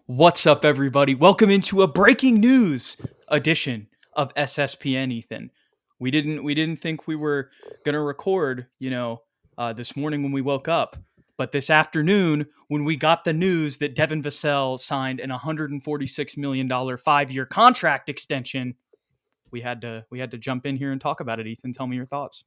What's up, everybody? Welcome into a breaking news edition of SSPN, Ethan. We didn't think we were gonna record, this morning when we woke up, but this afternoon when we got the news that Devin Vassell signed an $146 million 5-year contract extension, we had to jump in here and talk about it. Ethan, tell me your thoughts.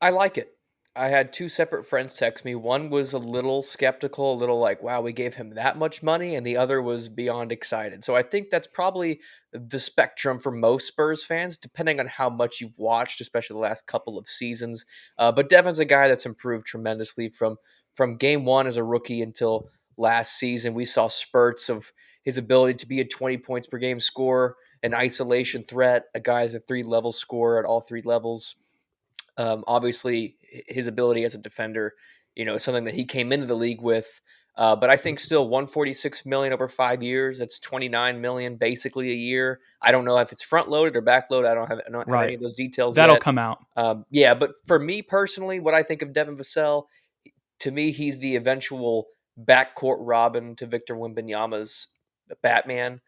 I like it. I had two separate friends text me. One was a little skeptical, a little like, wow, we gave him that much money. And the other was beyond excited. So I think that's probably the spectrum for most Spurs fans, depending on how much you've watched, especially the last couple of seasons. But Devin's a guy that's improved tremendously from game one as a rookie until last season. We saw spurts of his ability to be a 20 points per game scorer, an isolation threat, a guy that's a three-level scorer at all three levels. Obviously, his ability as a defender, is something that he came into the league with. But I think still 146 million over 5 years. That's 29 million basically a year. I don't know if it's front loaded or back loaded. I don't have any Right. of those details That'll yet. come out. Yeah, but for me personally, what I think of Devin Vassell, to me, he's the eventual backcourt Robin to Victor Wembanyama's Batman.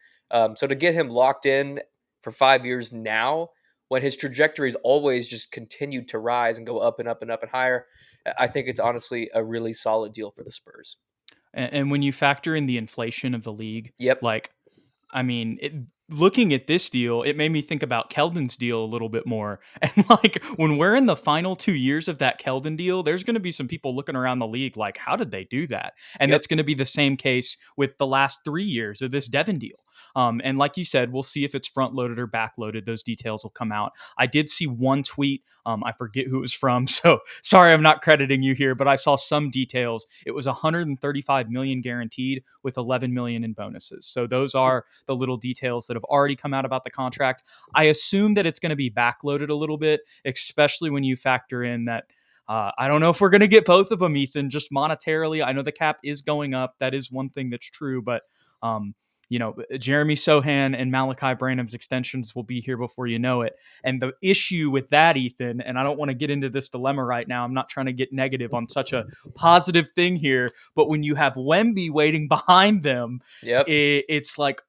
So to get him locked in for 5 years now, when his trajectory has always just continued to rise and go up and up and up and higher, I think it's honestly a really solid deal for the Spurs. And when you factor in the inflation of the league, Yep. like looking at this deal, it made me think about Keldon's deal a little bit more. And like when we're in the final 2 years of that Keldon deal, there's going to be some people looking around the league like, how did they do that? And Yep. that's going to be the same case with the last 3 years of this Devin deal. And like you said, we'll see if it's front loaded or back loaded. Those details will come out. I did see one tweet. I forget who it was from. So sorry, I'm not crediting you here, but I saw some details. It was 135 million guaranteed with 11 million in bonuses. So those are the little details that have already come out about the contract. I assume that it's going to be backloaded a little bit, especially when you factor in that I don't know if we're going to get both of them, Ethan, just monetarily. I know the cap is going up. That is one thing that's true, but Jeremy Sohan and Malachi Branham's extensions will be here before you know it. And the issue with that, Ethan, and I don't want to get into this dilemma right now. I'm not trying to get negative on such a positive thing here, but when you have Wemby waiting behind them, Yep. it's like,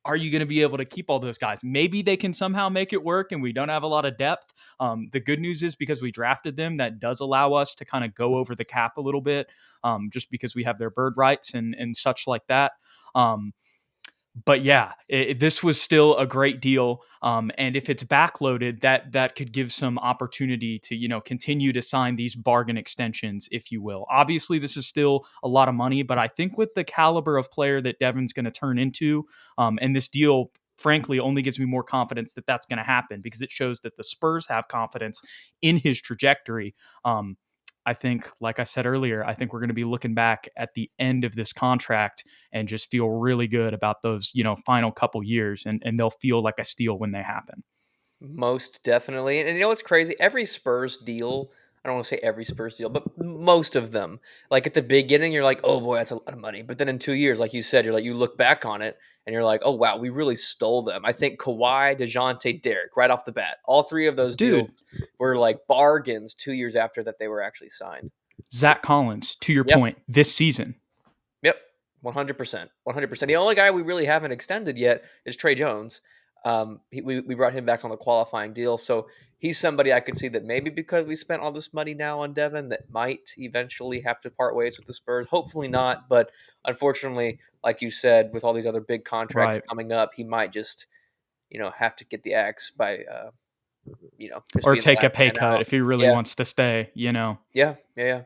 are you going to be able to keep all those guys? Maybe they can somehow make it work and we don't have a lot of depth. The good news is because we drafted them, that does allow us to kind of go over the cap a little bit, just because we have their bird rights and such like that. But yeah, this was still a great deal. And if it's backloaded, that could give some opportunity to continue to sign these bargain extensions, if you will. Obviously, this is still a lot of money, but I think with the caliber of player that Devin's going to turn into, and this deal, frankly, only gives me more confidence that that's going to happen because it shows that the Spurs have confidence in his trajectory. I think, like I said earlier, I think we're going to be looking back at the end of this contract and just feel really good about those, final couple years, and they'll feel like a steal when they happen. Most definitely. And you know what's crazy? Every Spurs deal, I don't want to say every Spurs deal, but most of them, like at the beginning, you're like, oh boy, that's a lot of money. But then in 2 years, like you said, you look back on it and you're like, oh wow, we really stole them. I think Kawhi, DeJounte, Derek, right off the bat, all three of those Dude, deals were like bargains 2 years after that they were actually signed. Zach Collins, to your Yeah. point, this season. Yep, 100%, 100%. The only guy we really haven't extended yet is Trey Jones. We brought him back on the qualifying deal, so he's somebody I could see that maybe because we spent all this money now on Devin, that might eventually have to part ways with the Spurs. Hopefully not, but unfortunately, like you said, with all these other big contracts Right. coming up, he might just have to get the axe by just Or being the take a last pay man cut out. if he really Yeah, wants to stay. yeah, yeah, yeah.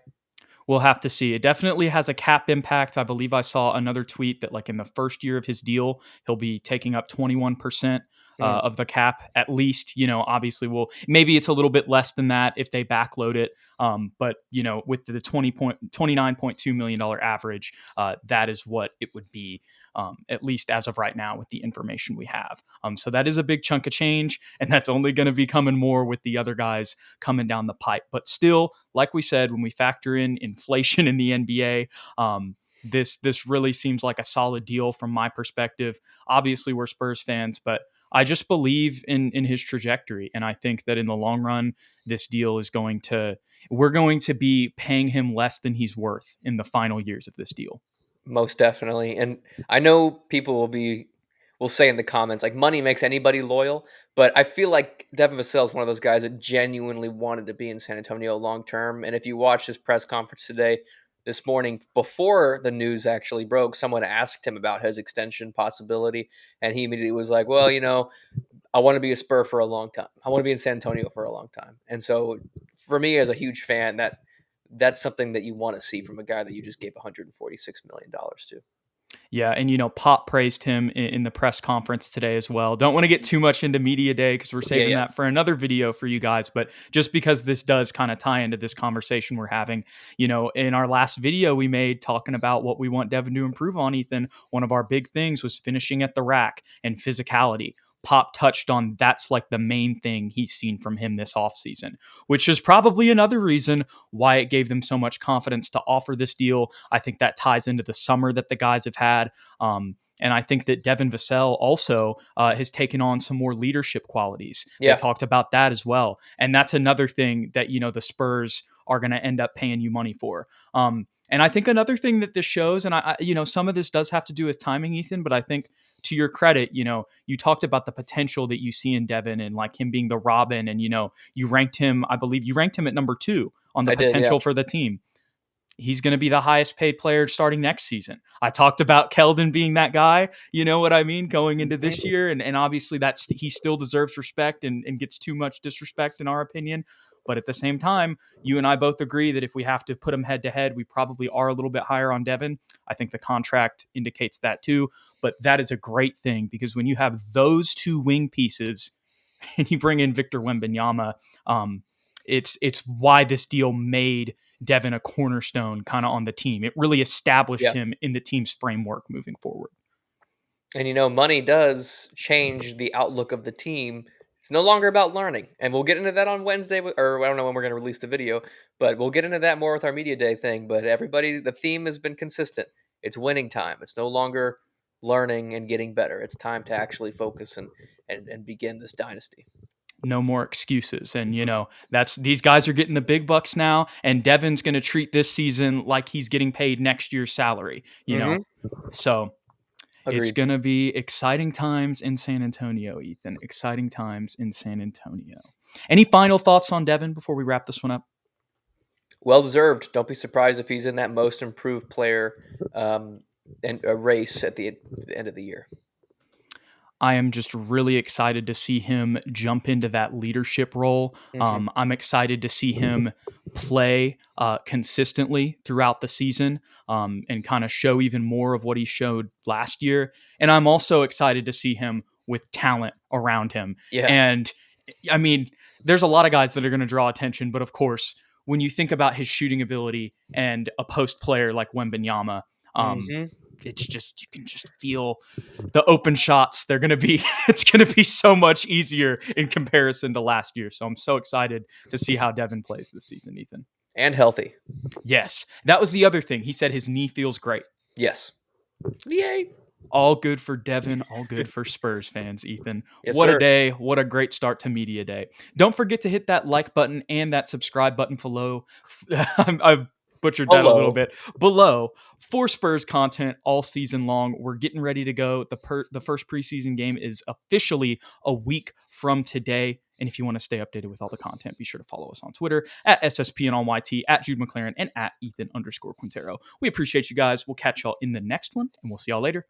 We'll have to see. It definitely has a cap impact. I believe I saw another tweet that, like, in the first year of his deal, he'll be taking up 21% Mm. of the cap at least. Obviously, maybe it's a little bit less than that if they backload it. But with the $29.2 million average, that is what it would be, at least as of right now with the information we have. So that is a big chunk of change, and that's only going to be coming more with the other guys coming down the pipe. But still, like we said, when we factor in inflation in the NBA, this really seems like a solid deal from my perspective. Obviously, we're Spurs fans, but I just believe in his trajectory, and I think that in the long run, this deal is we're going to be paying him less than he's worth in the final years of this deal. Most definitely. And I know people will say in the comments like money makes anybody loyal, but I feel like Devin Vassell is one of those guys that genuinely wanted to be in San Antonio long term. And if you watch his press conference today, this morning, before the news actually broke, someone asked him about his extension possibility, and he immediately was like, "Well, I want to be a Spur for a long time. I want to be in San Antonio for a long time." And so, for me as a huge fan, that's something that you want to see from a guy that you just gave $146 million to. Yeah, and Pop praised him in the press conference today as well. Don't want to get too much into media day because we're Yeah, saving yeah, that for another video for you guys. But just because this does kind of tie into this conversation we're having, in our last video we made talking about what we want Devin to improve on, Ethan, one of our big things was finishing at the rack and physicality. Pop touched on that's like the main thing he's seen from him this offseason, which is probably another reason why it gave them so much confidence to offer this deal. I think that ties into the summer that the guys have had. And I think that Devin Vassell also has taken on some more leadership qualities. They yeah, talked about that as well. And that's another thing that, the Spurs are going to end up paying you money for. And I think another thing that this shows, and some of this does have to do with timing, Ethan, but I think to your credit, you talked about the potential that you see in Devin and like him being the Robin. And, you ranked him, I believe you ranked him at number 2 on the I did. Yeah, potential for the team. He's going to be the highest paid player starting next season. I talked about Keldon being that guy, you know what I mean, going into this Mhm. year. And obviously he still deserves respect and gets too much disrespect in our opinion. But at the same time, you and I both agree that if we have to put them head to head, we probably are a little bit higher on Devin. I think the contract indicates that too. But that is a great thing because when you have those two wing pieces and you bring in Victor Wembanyama, it's why this deal made Devin a cornerstone kind of on the team. It really established Yeah. him in the team's framework moving forward. And money does change the outlook of the team. It's no longer about learning. And we'll get into that on Wednesday, or I don't know when we're going to release the video, but we'll get into that more with our media day thing. But everybody, the theme has been consistent. It's winning time. It's no longer learning and getting better. It's time to actually focus and begin this dynasty. No more excuses. And that's these guys are getting the big bucks now, and Devin's going to treat this season like he's getting paid next year's salary. Mm-hmm. So it's Agreed. going to be exciting times in San Antonio, Ethan. Exciting times in San Antonio. Any final thoughts on Devin before we wrap this one up? Well deserved. Don't be surprised if he's in that most improved player um, and a race at the end of the year. I am just really excited to see him jump into that leadership role. Mm-hmm. I'm excited to see him play consistently throughout the season and kind of show even more of what he showed last year. And I'm also excited to see him with talent around him. Yeah. And I mean, there's a lot of guys that are going to draw attention, but of course, when you think about his shooting ability and a post player like Wembanyama, um, Mm-hmm. it's just you can just feel the open shots. They're going to be it's going to be so much easier in comparison to last year. So I'm so excited to see how Devin plays this season, Ethan. And healthy. Yes, that was the other thing. He said his knee feels great. Yes. Yay. All good for Devin, all good for Spurs fans, Ethan. Yes, What a sir. day. What a great start to Media Day. Don't forget to hit that like button and that subscribe button below. I've butchered that a little Hello. bit. Below for Spurs content all season long. We're getting ready to go. The first preseason game is officially a week from today. And if you want to stay updated with all the content, be sure to follow us on Twitter at SSPN on YT, at Jude McLaren, and at Ethan_Quintero. We appreciate you guys. We'll catch y'all in the next one, and we'll see y'all later.